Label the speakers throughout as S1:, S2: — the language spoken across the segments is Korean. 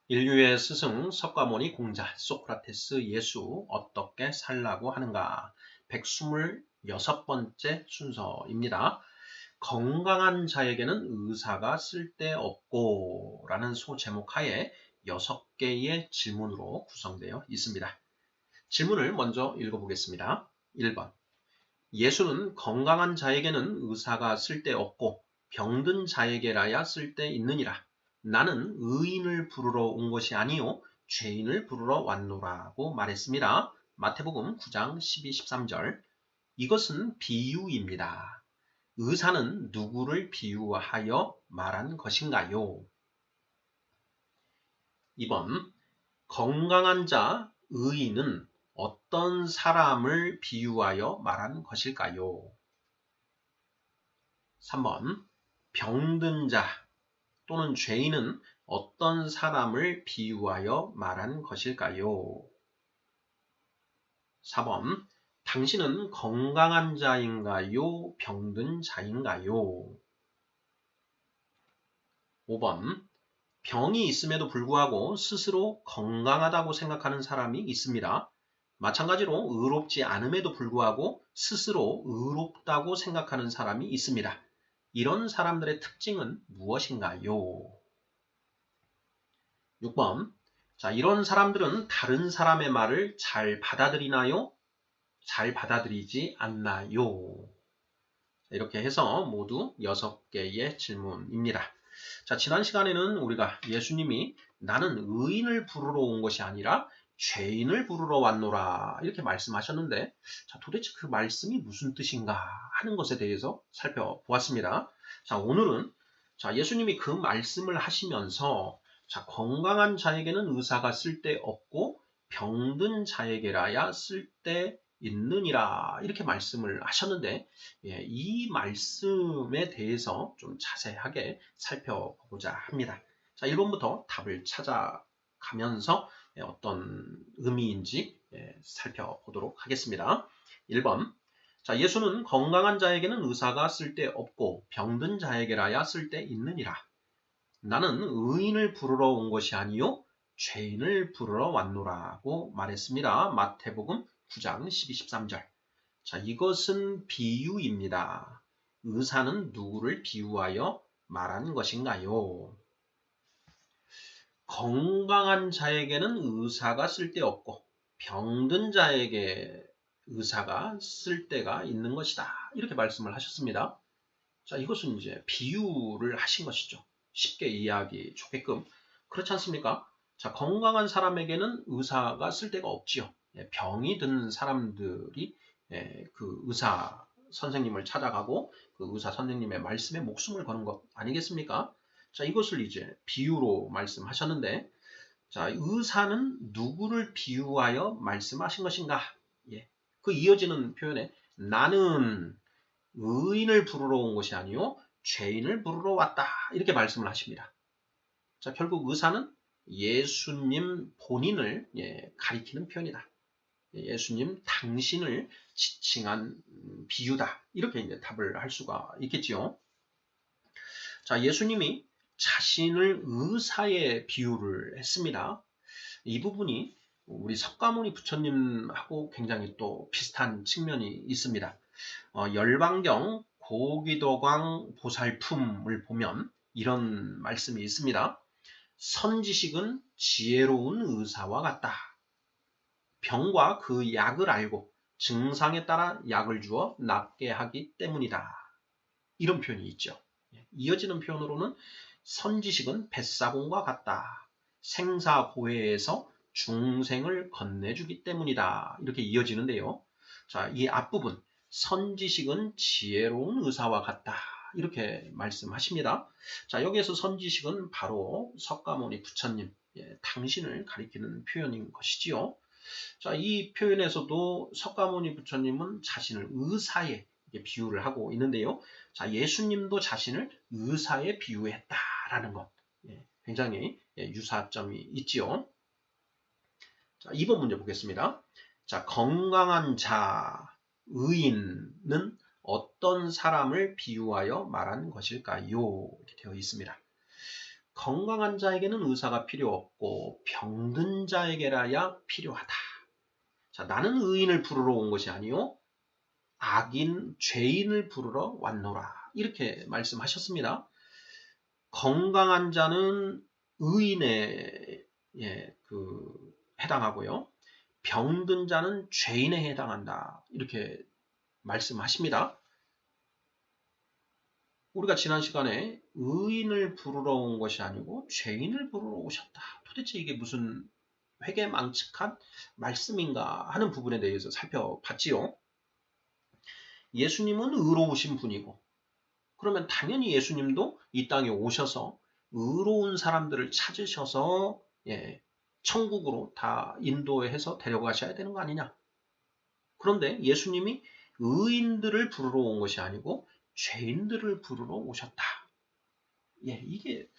S1: 인류의 스승 석가모니 공자 소크라테스 예수 어떻게 살라고 하는가 126번째 순서입니다. 건강한 자에게는 의사가 쓸데없고 라는 소제목 하에 6개의 질문으로 구성되어 있습니다. 질문을 먼저 읽어보겠습니다. 1번 예수는 건강한 자에게는 의사가 쓸데없고 병든 자에게라야 쓸데있느니라. 나는 의인을 부르러 온 것이 아니요 죄인을 부르러 왔노라고 말했습니다. 마태복음 9장 12, 13절. 이것은 비유입니다. 의사는 누구를 비유하여 말한 것인가요? 2번 건강한 자, 의인은 어떤 사람을 비유하여 말한 것일까요? 3번 병든 자 또는 죄인은 어떤 사람을 비유하여 말한 것일까요? 4번 당신은 건강한 자인가요? 병든 자인가요? 5번 병이 있음에도 불구하고 스스로 건강하다고 생각하는 사람이 있습니다. 마찬가지로 의롭지 않음에도 불구하고 스스로 의롭다고 생각하는 사람이 있습니다. 이런 사람들의 특징은 무엇인가요? 6번. 자, 이런 사람들은 다른 사람의 말을 잘 받아들이나요? 잘 받아들이지 않나요? 이렇게 해서 모두 6개의 질문입니다. 자, 지난 시간에는 우리가 예수님이 나는 의인을 부르러 온 것이 아니라 죄인을 부르러 왔노라 이렇게 말씀하셨는데 자, 도대체 그 말씀이 무슨 뜻인가 하는 것에 대해서 살펴보았습니다. 자, 오늘은 자, 예수님이 그 말씀을 하시면서 자, 건강한 자에게는 의사가 쓸데없고 병든 자에게라야 쓸데있느니라 이렇게 말씀을 하셨는데 이 말씀에 대해서 좀 자세하게 살펴보고자 합니다. 자, 1번부터 답을 찾아가면서 어떤 의미인지 살펴보도록 하겠습니다. 1번. 자, 예수는 건강한 자에게는 의사가 쓸데없고 병든 자에게라야 쓸데있느니라. 나는 의인을 부르러 온 것이 아니요 죄인을 부르러 왔노라고 말했습니다. 마태복음 9장 12, 13절. 자, 이것은 비유입니다. 의사는 누구를 비유하여 말한 것인가요? 건강한 자에게는 의사가 쓸데없고 병든 자에게 의사가 쓸데가 있는 것이다. 이렇게 말씀을 하셨습니다. 자, 이것은 이제 비유를 하신 것이죠. 쉽게 이해하기 좋게끔. 그렇지 않습니까? 자, 건강한 사람에게는 의사가 쓸데가 없지요. 병이 든 사람들이 그 의사 선생님을 찾아가고 그 의사 선생님의 말씀에 목숨을 거는 것 아니겠습니까? 자, 이것을 이제 비유로 말씀하셨는데, 자, 의사는 누구를 비유하여 말씀하신 것인가? 그 이어지는 표현에 나는 의인을 부르러 온 것이 아니요 죄인을 부르러 왔다 이렇게 말씀을 하십니다. 자, 결국 의사는 예수님 본인을 가리키는 표현이다. 예수님 당신을 지칭한 비유다. 이렇게 이제 답을 할 수가 있겠지요. 자, 예수님이 자신을 의사에 비유를 했습니다. 이 부분이 우리 석가모니 부처님하고 굉장히 또 비슷한 측면이 있습니다. 열반경 고기도광 보살품을 보면 이런 말씀이 있습니다. 선지식은 지혜로운 의사와 같다. 병과 그 약을 알고 증상에 따라 약을 주어 낫게 하기 때문이다. 이런 표현이 있죠. 이어지는 표현으로는 선지식은 뱃사공과 같다. 생사고해에서 중생을 건네주기 때문이다. 이렇게 이어지는데요. 자, 이 앞부분 선지식은 지혜로운 의사와 같다. 이렇게 말씀하십니다. 자, 여기에서 선지식은 바로 석가모니 부처님, 당신을 가리키는 표현인 것이지요. 자, 이 표현에서도 석가모니 부처님은 자신을 의사에 비유를 하고 있는데요. 자, 예수님도 자신을 의사에 비유했다라는 것. 굉장히 유사점이 있지요. 자, 2번 문제 보겠습니다. 자, 건강한 자, 의인은 어떤 사람을 비유하여 말한 것일까요? 이렇게 되어 있습니다. 건강한 자에게는 의사가 필요 없고 병든 자에게라야 필요하다. 자, 나는 의인을 부르러 온 것이 아니요 악인, 죄인을 부르러 왔노라. 이렇게 말씀하셨습니다. 건강한 자는 의인에 해당하고요. 병든 자는 죄인에 해당한다. 이렇게 말씀하십니다. 우리가 지난 시간에 의인을 부르러 온 것이 아니고 죄인을 부르러 오셨다. 도대체 이게 무슨 회개망측한 말씀인가 하는 부분에 대해서 살펴봤지요. 예수님은 의로우신 분이고 그러면 당연히 예수님도 이 땅에 오셔서 의로운 사람들을 찾으셔서 천국으로 다 인도해서 데려가셔야 되는 거 아니냐. 그런데 예수님이 의인들을 부르러 온 것이 아니고 죄인들을 부르러 오셨다. 이게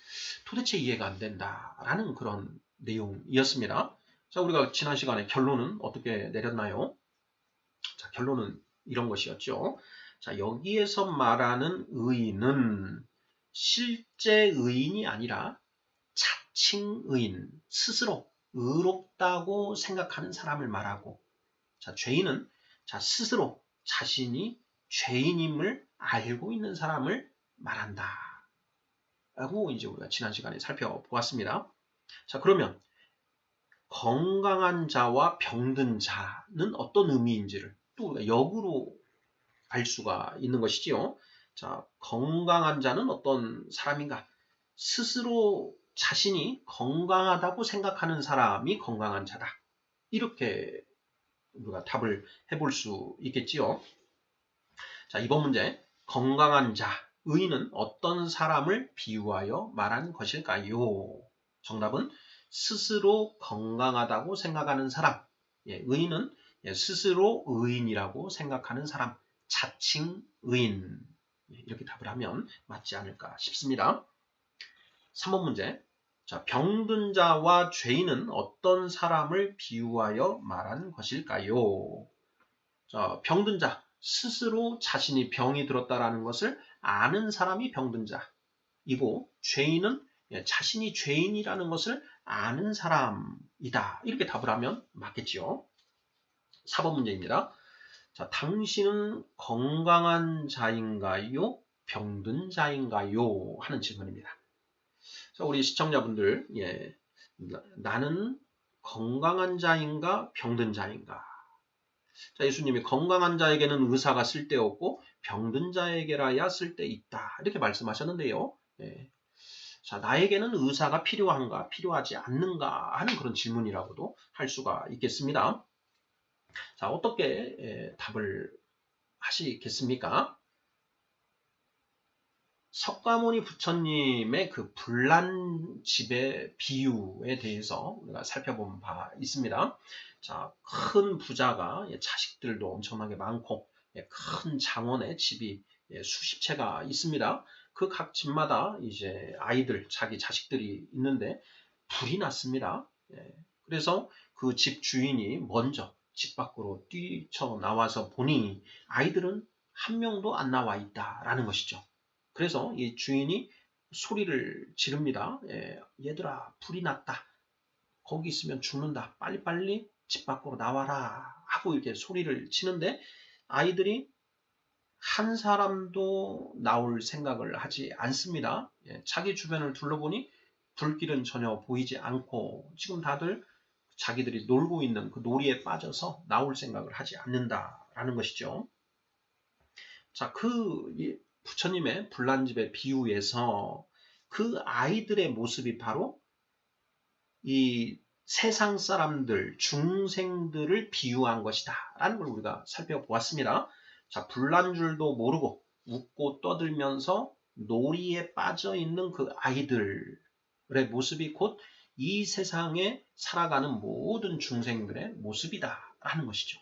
S1: 도대체 이해가 안 된다라는 그런 내용이었습니다. 자, 우리가 지난 시간에 결론은 어떻게 내렸나요? 자, 결론은 이런 것이었죠. 자, 여기에서 말하는 의인은 실제 의인이 아니라 자칭 의인, 스스로 의롭다고 생각하는 사람을 말하고, 자, 죄인은 스스로 자신이 죄인임을 알고 있는 사람을 말한다. 라고 이제 우리가 지난 시간에 살펴보았습니다. 자, 그러면 건강한 자와 병든 자는 어떤 의미인지를 또 우리가 역으로 알 수가 있는 것이지요. 자, 건강한 자는 어떤 사람인가? 스스로 자신이 건강하다고 생각하는 사람이 건강한 자다. 이렇게 우리가 답을 해볼 수 있겠지요. 자, 이번 문제. 건강한 자, 의인은 어떤 사람을 비유하여 말한 것일까요? 정답은 스스로 건강하다고 생각하는 사람. 의인은 스스로 의인이라고 생각하는 사람. 자칭 의인. 이렇게 답을 하면 맞지 않을까 싶습니다. 3번 문제. 자, 병든 자와 죄인은 어떤 사람을 비유하여 말한 것일까요? 자, 병든 자. 스스로 자신이 병이 들었다라는 것을 아는 사람이 병든 자이고 죄인은 자신이 죄인이라는 것을 아는 사람이다. 이렇게 답을 하면 맞겠지요. 4번 문제입니다. 자, 당신은 건강한 자인가요? 병든 자인가요? 하는 질문입니다. 자, 우리 시청자분들, 나는 건강한 자인가? 병든 자인가? 자, 예수님이 건강한 자에게는 의사가 쓸데없고 병든 자에게라야 쓸데있다. 이렇게 말씀하셨는데요. 자, 나에게는 의사가 필요한가, 필요하지 않는가 하는 그런 질문이라고도 할 수가 있겠습니다. 자, 어떻게 답을 하시겠습니까? 석가모니 부처님의 그 불난집의 비유에 대해서 우리가 살펴본 바 있습니다. 자, 큰 부자가 자식들도 엄청나게 많고 큰 장원의 집이 수십 채가 있습니다. 그 각 집마다 이제 아이들, 자기 자식들이 있는데 불이 났습니다. 그래서 그 집 주인이 먼저 집 밖으로 뛰쳐나와서 보니 아이들은 한 명도 안 나와 있다라는 것이죠. 그래서 이 주인이 소리를 지릅니다. 얘들아, 불이 났다. 거기 있으면 죽는다. 빨리빨리 집 밖으로 나와라. 하고 이렇게 소리를 치는데 아이들이 한 사람도 나올 생각을 하지 않습니다. 자기 주변을 둘러보니 불길은 전혀 보이지 않고 지금 다들 자기들이 놀고 있는 그 놀이에 빠져서 나올 생각을 하지 않는다라는 것이죠. 자, 부처님의 불난집의 비유에서 그 아이들의 모습이 바로 이 세상 사람들, 중생들을 비유한 것이다 라는 걸 우리가 살펴보았습니다. 자, 불난 줄도 모르고 웃고 떠들면서 놀이에 빠져 있는 그 아이들의 모습이 곧 이 세상에 살아가는 모든 중생들의 모습이다 라는 것이죠.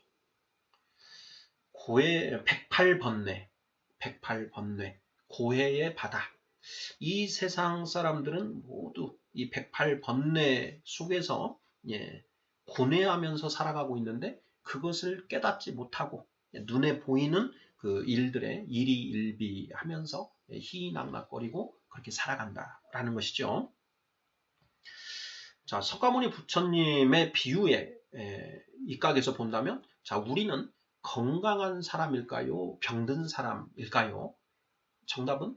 S1: 고해 108번뇌, 고해의 바다. 이 세상 사람들은 모두 이 108번뇌 속에서 고뇌하면서 살아가고 있는데 그것을 깨닫지 못하고 눈에 보이는 그 일들에 일희일비하면서 희희낙낙거리고 그렇게 살아간다라는 것이죠. 자, 석가모니 부처님의 비유에 입각해서 본다면, 자, 우리는 건강한 사람일까요? 병든 사람일까요? 정답은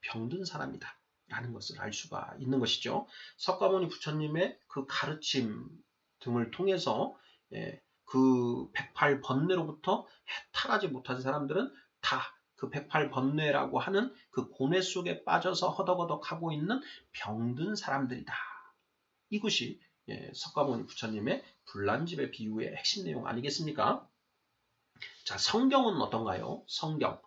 S1: 병든 사람이다 라는 것을 알 수가 있는 것이죠. 석가모니 부처님의 그 가르침 등을 통해서 그 108번뇌로부터 해탈하지 못한 사람들은 다 그 108번뇌라고 하는 그 고뇌 속에 빠져서 허덕허덕하고 있는 병든 사람들이다. 이것이 석가모니 부처님의 불난집의 비유의 핵심 내용 아니겠습니까? 자, 성경은 어떤가요? 성경.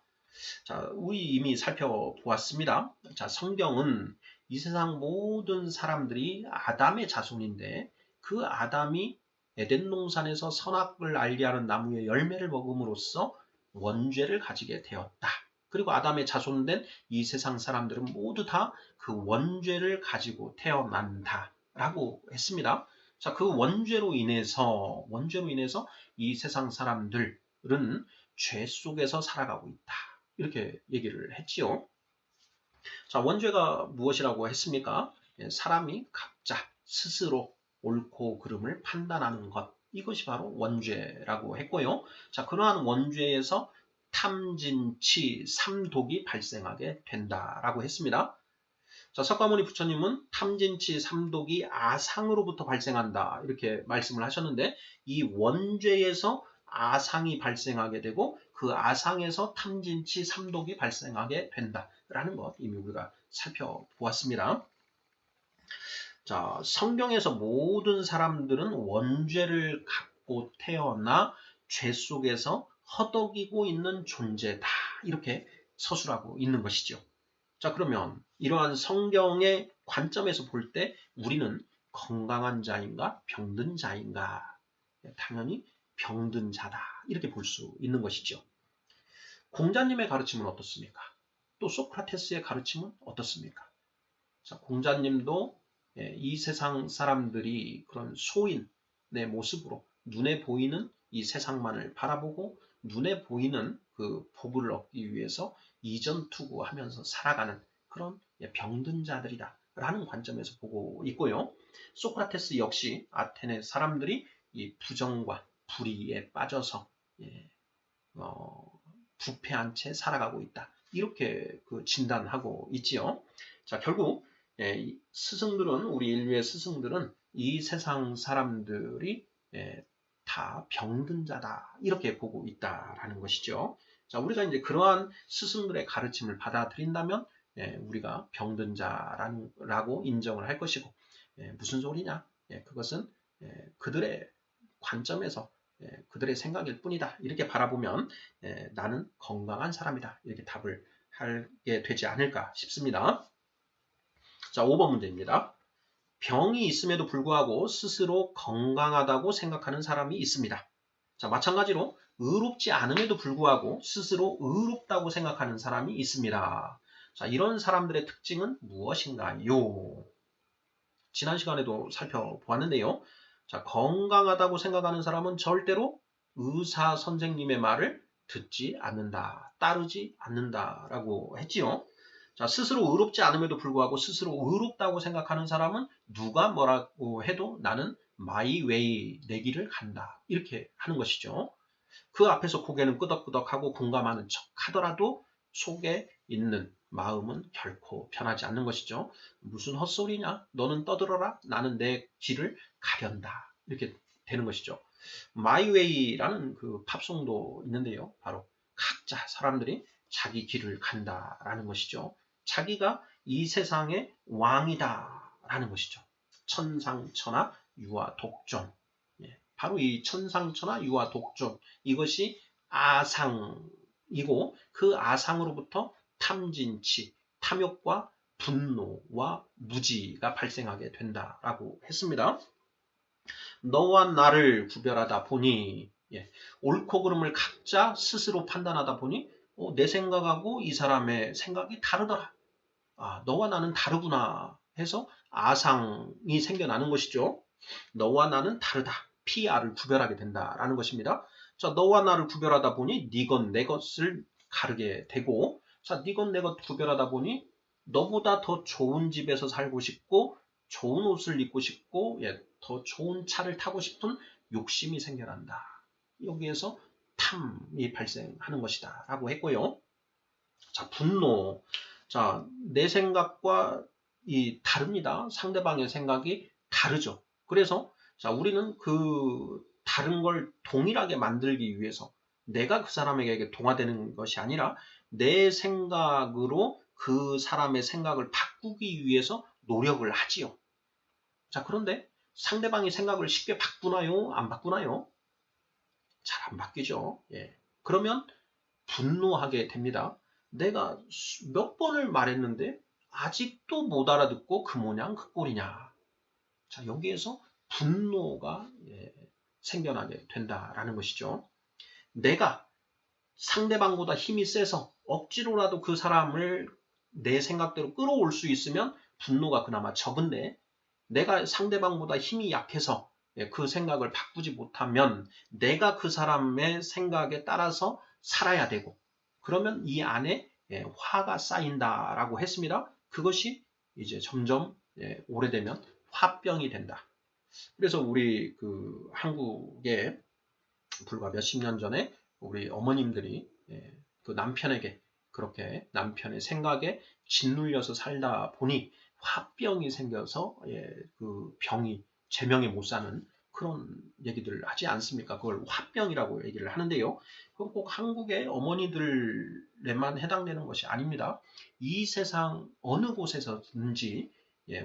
S1: 자, 우리 이미 살펴보았습니다. 자, 성경은 이 세상 모든 사람들이 아담의 자손인데 그 아담이 에덴 동산에서 선악을 알게 하는 나무의 열매를 먹음으로써 원죄를 가지게 되었다. 그리고 아담의 자손된 이 세상 사람들은 모두 다 그 원죄를 가지고 태어난다. 라고 했습니다. 자, 그 원죄로 인해서 이 세상 사람들은 죄 속에서 살아가고 있다. 이렇게 얘기를 했지요. 자, 원죄가 무엇이라고 했습니까? 사람이 각자 스스로 옳고 그름을 판단하는 것. 이것이 바로 원죄라고 했고요. 자, 그러한 원죄에서 탐진치, 삼독이 발생하게 된다라고 했습니다. 자, 석가모니 부처님은 탐진치, 삼독이 아상으로부터 발생한다. 이렇게 말씀을 하셨는데 이 원죄에서 아상이 발생하게 되고 그 아상에서 탐진치, 삼독이 발생하게 된다라는 것 이미 우리가 살펴보았습니다. 자, 성경에서 모든 사람들은 원죄를 갖고 태어나 죄 속에서 허덕이고 있는 존재다. 이렇게 서술하고 있는 것이죠. 자, 그러면 이러한 성경의 관점에서 볼 때 우리는 건강한 자인가 병든 자인가? 당연히 병든 자다. 이렇게 볼 수 있는 것이죠. 공자님의 가르침은 어떻습니까? 또 소크라테스의 가르침은 어떻습니까? 자, 공자님도 이 세상 사람들이 그런 소인의 모습으로 눈에 보이는 이 세상만을 바라보고 눈에 보이는 그 복을 얻기 위해서 이전투구하면서 살아가는 그런 병든 자들이다 라는 관점에서 보고 있고요. 소크라테스 역시 아테네 사람들이 이 부정과 불의에 빠져서 부패한 채 살아가고 있다. 이렇게 그 진단하고 있지요. 자, 결국 스승들은 우리 인류의 스승들은 이 세상 사람들이 다 병든 자다 이렇게 보고 있다라는 것이죠. 자, 우리가 이제 그러한 스승들의 가르침을 받아들인다면 우리가 병든 자라고 인정을 할 것이고 무슨 소리냐? 그것은 그들의 관점에서 그들의 생각일 뿐이다. 이렇게 바라보면 나는 건강한 사람이다. 이렇게 답을 하게 되지 않을까 싶습니다. 자, 5번 문제입니다. 병이 있음에도 불구하고 스스로 건강하다고 생각하는 사람이 있습니다. 자, 마찬가지로 의롭지 않음에도 불구하고 스스로 의롭다고 생각하는 사람이 있습니다. 자, 이런 사람들의 특징은 무엇인가요? 지난 시간에도 살펴보았는데요. 자, 건강하다고 생각하는 사람은 절대로 의사 선생님의 말을 듣지 않는다, 따르지 않는다라고 했지요. 자, 스스로 의롭지 않음에도 불구하고 스스로 의롭다고 생각하는 사람은 누가 뭐라고 해도 나는 마이 웨이 내 길을 간다. 이렇게 하는 것이죠. 그 앞에서 고개는 끄덕끄덕하고 공감하는 척 하더라도 속에 있는 마음은 결코 변하지 않는 것이죠. 무슨 헛소리냐? 너는 떠들어라. 나는 내 길을 가련다. 이렇게 되는 것이죠. 마이웨이라는 그 팝송도 있는데요. 바로 각자 사람들이 자기 길을 간다라는 것이죠. 자기가 이 세상의 왕이다라는 것이죠. 천상천하 유아 독존. 바로 이 천상천하 유아 독존. 이것이 아상이고 그 아상으로부터 탐진치, 탐욕과 분노와 무지가 발생하게 된다라고 했습니다. 너와 나를 구별하다 보니 옳고 그름을 각자 스스로 판단하다 보니 내 생각하고 이 사람의 생각이 다르더라. 너와 나는 다르구나 해서 아상이 생겨나는 것이죠. 너와 나는 다르다. PR을 구별하게 된다라는 것입니다. 자, 너와 나를 구별하다 보니 네 것, 내 것을 가르게 되고 자, 네 것, 내 것 구별하다 보니 너보다 더 좋은 집에서 살고 싶고 좋은 옷을 입고 싶고 더 좋은 차를 타고 싶은 욕심이 생겨난다. 여기에서 탐이 발생하는 것이다 라고 했고요. 자, 분노. 자, 내 생각과 다릅니다. 상대방의 생각이 다르죠. 그래서 자, 우리는 그 다른 걸 동일하게 만들기 위해서 내가 그 사람에게 동화되는 것이 아니라 내 생각으로 그 사람의 생각을 바꾸기 위해서 노력을 하지요. 자, 그런데 상대방의 생각을 쉽게 바꾸나요? 안 바꾸나요? 잘 안 바뀌죠. 예. 그러면 분노하게 됩니다. 내가 몇 번을 말했는데 아직도 못 알아듣고 그 모양 그 꼴이냐. 자, 여기에서 분노가 생겨나게 된다라는 것이죠. 내가 상대방보다 힘이 세서 억지로라도 그 사람을 내 생각대로 끌어올 수 있으면 분노가 그나마 적은데 내가 상대방보다 힘이 약해서 그 생각을 바꾸지 못하면 내가 그 사람의 생각에 따라서 살아야 되고 그러면 이 안에 화가 쌓인다라고 했습니다. 그것이 이제 점점 오래되면 화병이 된다. 그래서 우리 그 한국에 불과 몇십 년 전에 우리 어머님들이 그 남편에게 그렇게 남편의 생각에 짓눌려서 살다 보니 화병이 생겨서 그 병이 제명에 못 사는 그런 얘기들을 하지 않습니까? 그걸 화병이라고 얘기를 하는데요. 그건 꼭 한국의 어머니들에만 해당되는 것이 아닙니다. 이 세상 어느 곳에서든지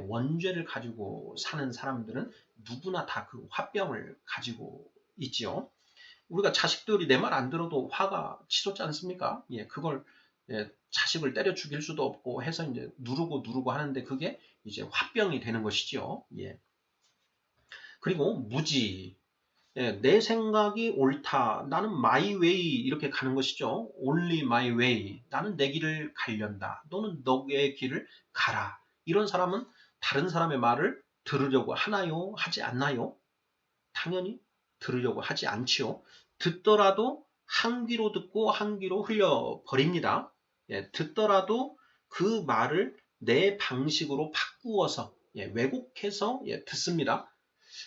S1: 원죄를 가지고 사는 사람들은 누구나 다 그 화병을 가지고 있지요. 우리가 자식들이 내 말 안 들어도 화가 치솟지 않습니까? 그걸 자식을 때려 죽일 수도 없고 해서 이제 누르고 하는데 그게 이제 화병이 되는 것이죠. 그리고 무지. 내 생각이 옳다. 나는 my way 이렇게 가는 것이죠. only my way. 나는 내 길을 가련다. 너는 너의 길을 가라. 이런 사람은 다른 사람의 말을 들으려고 하나요? 하지 않나요? 당연히 들으려고 하지 않지요. 듣더라도 한 귀로 듣고 한 귀로 흘려버립니다. 듣더라도 그 말을 내 방식으로 바꾸어서 왜곡해서 듣습니다.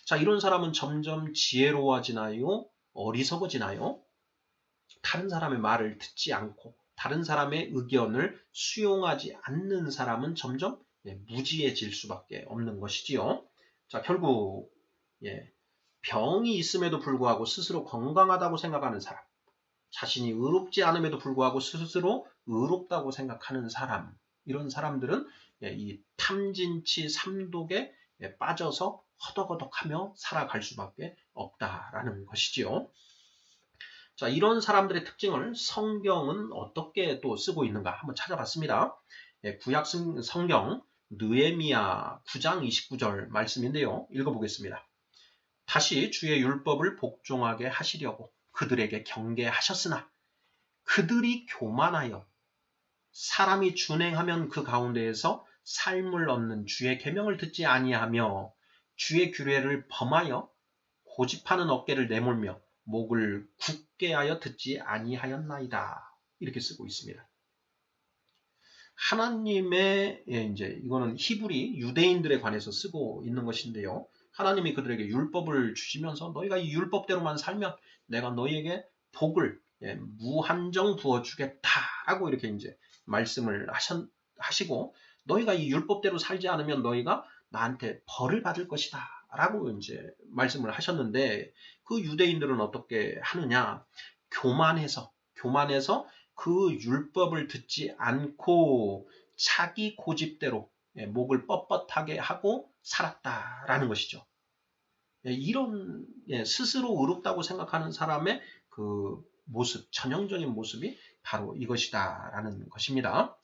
S1: 자, 이런 사람은 점점 지혜로워지나요? 어리석어지나요? 다른 사람의 말을 듣지 않고 다른 사람의 의견을 수용하지 않는 사람은 점점 무지해질 수밖에 없는 것이지요. 자, 결국 병이 있음에도 불구하고 스스로 건강하다고 생각하는 사람, 자신이 의롭지 않음에도 불구하고 스스로 의롭다고 생각하는 사람, 이런 사람들은 이 탐진치 삼독에 빠져서 허덕허덕하며 살아갈 수밖에 없다라는 것이지요. 자, 이런 사람들의 특징을 성경은 어떻게 또 쓰고 있는가 한번 찾아봤습니다. 구약 성경 느헤미야 9장 29절 말씀인데요. 읽어보겠습니다. 다시 주의 율법을 복종하게 하시려고 그들에게 경계하셨으나 그들이 교만하여 사람이 준행하면 그 가운데에서 삶을 얻는 주의 계명을 듣지 아니하며 주의 규례를 범하여 고집하는 어깨를 내몰며 목을 굳게 하여 듣지 아니하였나이다. 이렇게 쓰고 있습니다. 하나님의 이제 이거는 히브리 유대인들에 관해서 쓰고 있는 것인데요. 하나님이 그들에게 율법을 주시면서 너희가 이 율법대로만 살면 내가 너희에게 복을 무한정 부어주겠다라고 이렇게 이제 말씀을 하시고 너희가 이 율법대로 살지 않으면 너희가 나한테 벌을 받을 것이다 라고 이제 말씀을 하셨는데 그 유대인들은 어떻게 하느냐 교만해서 그 율법을 듣지 않고 자기 고집대로 목을 뻣뻣하게 하고 살았다라는 것이죠. 이런 스스로 의롭다고 생각하는 사람의 그 모습, 전형적인 모습이 바로 이것이다라는 것입니다.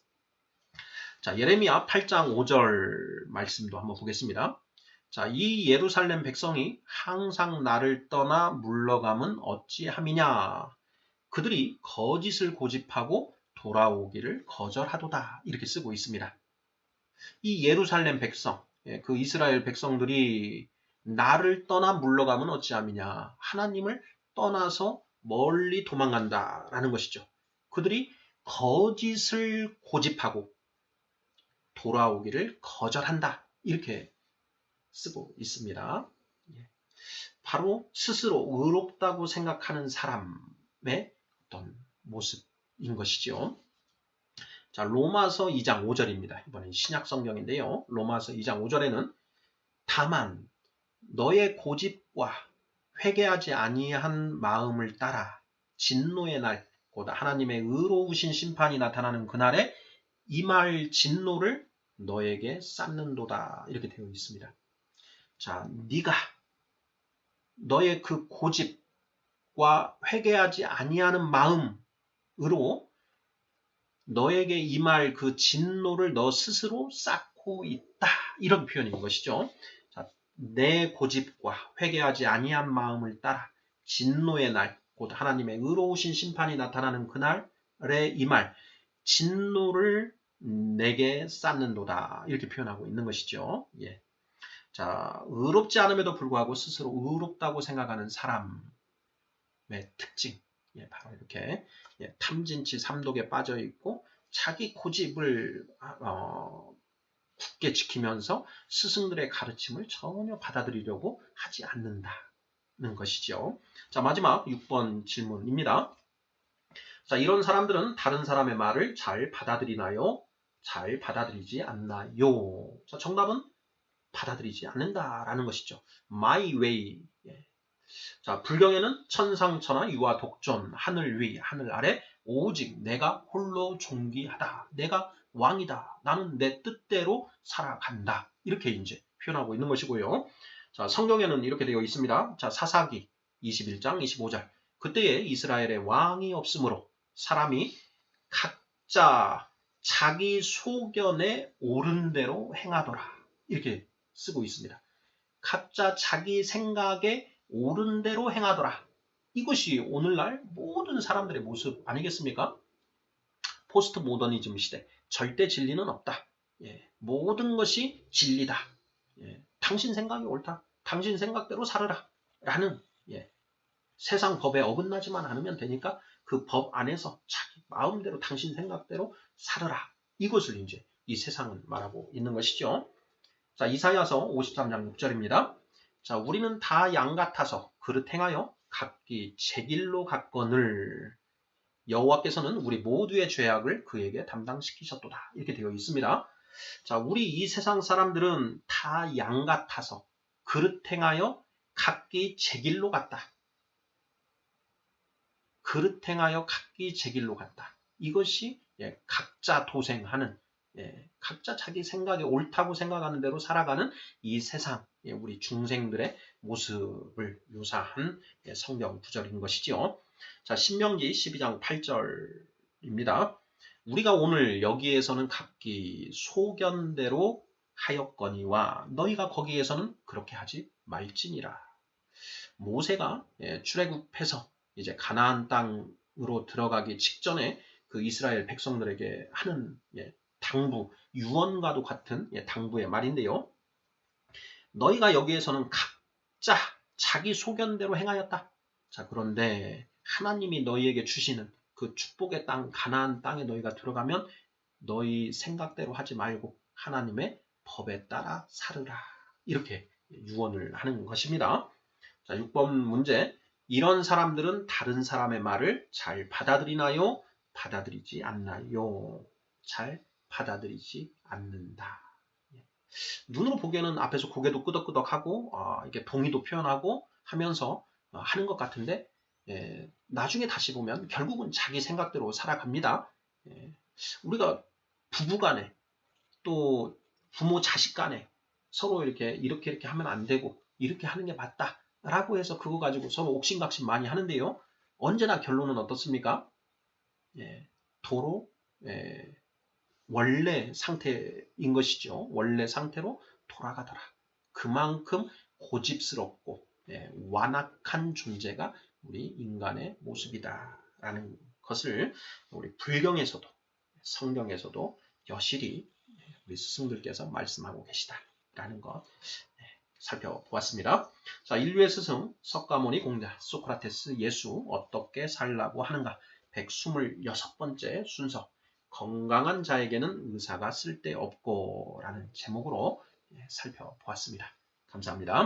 S1: 자, 예레미야 8장 5절 말씀도 한번 보겠습니다. 자, 이 예루살렘 백성이 항상 나를 떠나 물러감은 어찌함이냐. 그들이 거짓을 고집하고 돌아오기를 거절하도다. 이렇게 쓰고 있습니다. 이 예루살렘 백성, 그 이스라엘 백성들이 나를 떠나 물러가면 어찌함이냐. 하나님을 떠나서 멀리 도망간다라는 것이죠. 그들이 거짓을 고집하고 돌아오기를 거절한다. 이렇게 쓰고 있습니다. 바로 스스로 의롭다고 생각하는 사람의 어떤 모습인 것이죠. 자, 로마서 2장 5절입니다. 이번엔 신약 성경인데요. 로마서 2장 5절에는 다만 너의 고집과 회개하지 아니한 마음을 따라 진노의 날 곧 하나님의 의로우신 심판이 나타나는 그날에 임할 진노를 너에게 쌓는도다. 이렇게 되어 있습니다. 자, 네가 너의 그 고집과 회개하지 아니하는 마음으로 너에게 임할 그 진노를 너 스스로 쌓고 있다. 이런 표현인 것이죠. 자, 내 고집과 회개하지 아니한 마음을 따라 진노의 날, 곧 하나님의 의로우신 심판이 나타나는 그날에 임할 진노를 내게 쌓는도다. 이렇게 표현하고 있는 것이죠. 예. 자, 의롭지 않음에도 불구하고 스스로 의롭다고 생각하는 사람의 특징. 바로 이렇게 탐진치 삼독에 빠져 있고 자기 고집을 굳게 지키면서 스승들의 가르침을 전혀 받아들이려고 하지 않는다는 것이죠. 자, 마지막 6번 질문입니다. 자, 이런 사람들은 다른 사람의 말을 잘 받아들이나요? 잘 받아들이지 않나요? 자, 정답은 받아들이지 않는다라는 것이죠. My way. 자, 불경에는 천상천하 유아 독존 하늘 위 하늘 아래 오직 내가 홀로 존귀하다. 내가 왕이다. 나는 내 뜻대로 살아간다. 이렇게 이제 표현하고 있는 것이고요. 자, 성경에는 이렇게 되어 있습니다. 자, 사사기 21장 25절. 그때에 이스라엘에 왕이 없으므로 사람이 각자 자기 소견에 옳은 대로 행하더라. 이렇게 쓰고 있습니다. 각자 자기 생각에 옳은 대로 행하더라. 이것이 오늘날 모든 사람들의 모습 아니겠습니까? 포스트 모더니즘 시대. 절대 진리는 없다. 모든 것이 진리다. 당신 생각이 옳다. 당신 생각대로 살아라. 라는 세상 법에 어긋나지만 않으면 되니까 그 법 안에서 자기 마음대로 당신 생각대로 살아라. 이것을 이제 이 세상은 말하고 있는 것이죠. 자, 이사야서 53장 6절입니다. 자, 우리는 다 양 같아서 그릇 행하여 각기 제 길로 갔거늘 여호와께서는 우리 모두의 죄악을 그에게 담당시키셨도다. 이렇게 되어 있습니다. 자, 우리 이 세상 사람들은 다 양 같아서 그릇 행하여 각기 제 길로 갔다. 그릇 행하여 각기 제 길로 갔다. 이것이 각자 도생하는 각자 자기 생각에 옳다고 생각하는 대로 살아가는 이 세상, 우리 중생들의 모습을 묘사한 성경 구절인 것이지요. 자, 신명기 12장 8절입니다. 우리가 오늘 여기에서는 각기 소견대로 하였거니와 너희가 거기에서는 그렇게 하지 말지니라. 모세가 출애굽해서 이제 가나안 땅으로 들어가기 직전에 그 이스라엘 백성들에게 하는 당부, 유언과도 같은 당부의 말인데요. 너희가 여기에서는 각자 자기 소견대로 행하였다. 자, 그런데 하나님이 너희에게 주시는 그 축복의 땅, 가나안 땅에 너희가 들어가면 너희 생각대로 하지 말고 하나님의 법에 따라 살으라. 이렇게 유언을 하는 것입니다. 자, 6번 문제. 이런 사람들은 다른 사람의 말을 잘 받아들이나요? 받아들이지 않나요? 잘 받아들이지 않는다. 눈으로 보기에는 앞에서 고개도 끄덕끄덕하고 이렇게 동의도 표현하고 하면서 하는 것 같은데 나중에 다시 보면 결국은 자기 생각대로 살아갑니다. 우리가 부부간에 또 부모 자식 간에 서로 이렇게 하면 안 되고 이렇게 하는 게 맞다 라고 해서 그거 가지고 서로 옥신각신 많이 하는데요. 언제나 결론은 어떻습니까? 도로 원래 상태인 것이죠. 원래 상태로 돌아가더라. 그만큼 고집스럽고 완악한 존재가 우리 인간의 모습이다라는 것을 우리 불경에서도 성경에서도 여실히 우리 스승들께서 말씀하고 계시다라는 것 살펴보았습니다. 자, 인류의 스승 석가모니 공자 소크라테스 예수 어떻게 살라고 하는가 126번째 순서 건강한 자에게는 의사가 쓸데없고 라는 제목으로 살펴보았습니다. 감사합니다.